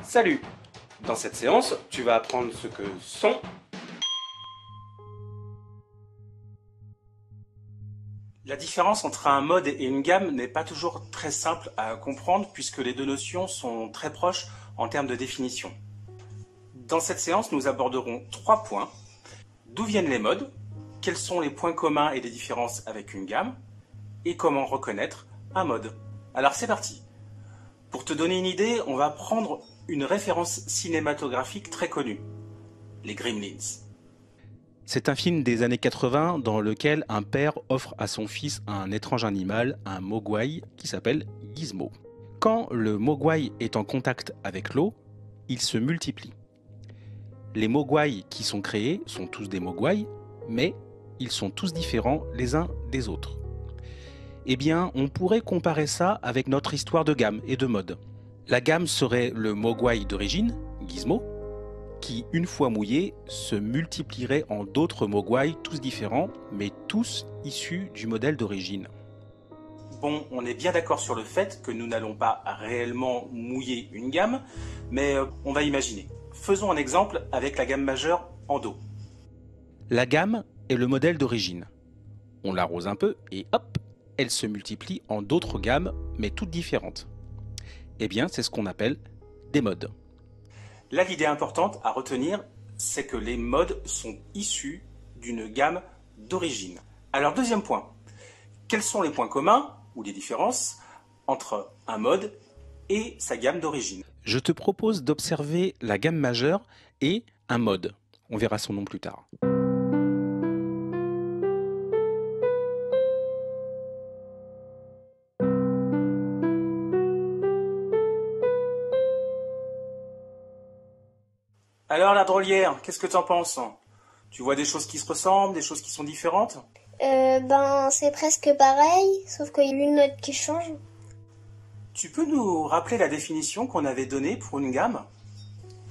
Salut! Dans cette séance, tu vas apprendre ce que sont la différence entre un mode et une gamme n'est pas toujours très simple à comprendre puisque les deux notions sont très proches en termes de définition. Dans cette séance, nous aborderons 3 points. D'où viennent les modes? Quels sont les points communs et les différences avec une gamme? Et comment reconnaître un mode? Alors c'est parti! Pour te donner une idée, on va prendre une référence cinématographique très connue, les Gremlins. C'est un film des années 80 dans lequel un père offre à son fils un étrange animal, un mogwai, qui s'appelle Gizmo. Quand le mogwai est en contact avec l'eau, il se multiplie. Les mogwai qui sont créés sont tous des mogwai, mais ils sont tous différents les uns des autres. Eh bien, on pourrait comparer ça avec notre histoire de gamme et de mode. La gamme serait le mogwai d'origine, Gizmo, qui, une fois mouillé, se multiplierait en d'autres mogwai, tous différents, mais tous issus du modèle d'origine. Bon, on est bien d'accord sur le fait que nous n'allons pas réellement mouiller une gamme, mais on va imaginer. Faisons un exemple avec la gamme majeure en Do. La gamme est le modèle d'origine. On l'arrose un peu et hop, elle se multiplie en d'autres gammes, mais toutes différentes. Eh bien, c'est ce qu'on appelle des modes. Là, l'idée importante à retenir, c'est que les modes sont issus d'une gamme d'origine. Alors, deuxième point, quels sont les points communs ou les différences entre un mode et sa gamme d'origine? Je te propose d'observer la gamme majeure et un mode. On verra son nom plus tard. Alors la drôlière, qu'est-ce que t'en penses? Tu vois des choses qui se ressemblent, des choses qui sont différentes? C'est presque pareil, sauf qu'il y a une note qui change. Tu peux nous rappeler la définition qu'on avait donnée pour une gamme?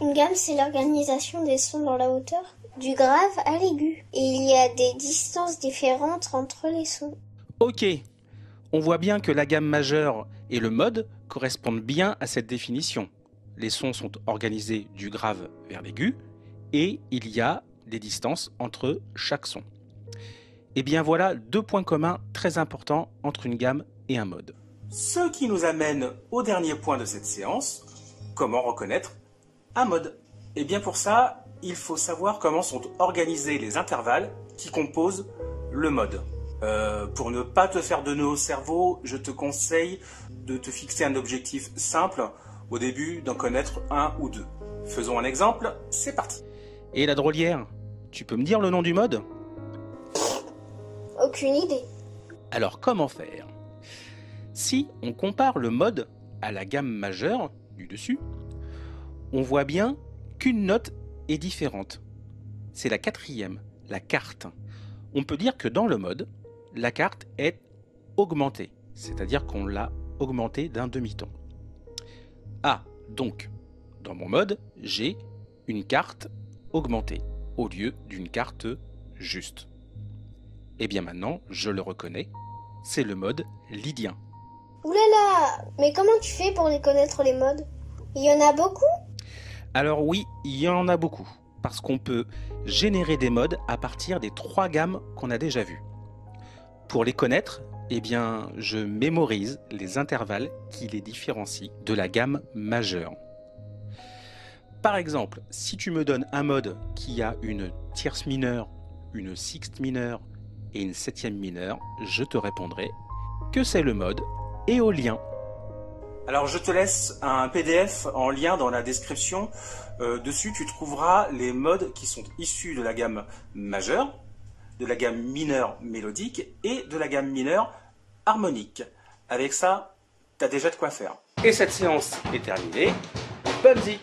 Une gamme, c'est l'organisation des sons dans la hauteur, du grave à l'aigu. Et il y a des distances différentes entre les sons. Ok, on voit bien que la gamme majeure et le mode correspondent bien à cette définition. Les sons sont organisés du grave vers l'aigu et il y a des distances entre chaque son. Et bien voilà 2 points communs très importants entre une gamme et un mode. Ce qui nous amène au dernier point de cette séance, comment reconnaître un mode? Et bien pour ça, il faut savoir comment sont organisés les intervalles qui composent le mode. Pour ne pas te faire de nœuds au cerveau, je te conseille de te fixer un objectif simple. Au début, d'en connaître un ou deux. Faisons un exemple, c'est parti. Et la drôlière, tu peux me dire le nom du mode? Aucune idée. Alors comment faire? Si on compare le mode à la gamme majeure du dessus, on voit bien qu'une note est différente. C'est la 4e, la quarte. On peut dire que dans le mode, la quarte est augmentée, c'est-à-dire qu'on l'a augmentée d'un demi-ton. Ah, donc, dans mon mode, j'ai une quarte augmentée au lieu d'une quarte juste. Et bien maintenant, je le reconnais, c'est le mode lydien. Oulala, mais comment tu fais pour les connaître les modes? Il y en a beaucoup? Alors oui, il y en a beaucoup, parce qu'on peut générer des modes à partir des 3 gammes qu'on a déjà vues. Pour les connaître, eh bien, je mémorise les intervalles qui les différencient de la gamme majeure. Par exemple, si tu me donnes un mode qui a une tierce mineure, une sixte mineure et une septième mineure, je te répondrai que c'est le mode éolien. Alors je te laisse un PDF en lien dans la description. Dessus, tu trouveras les modes qui sont issus de la gamme majeure, de la gamme mineure mélodique et de la gamme mineure harmonique. Avec ça, tu as déjà de quoi faire. Et cette séance est terminée. Bonne zik!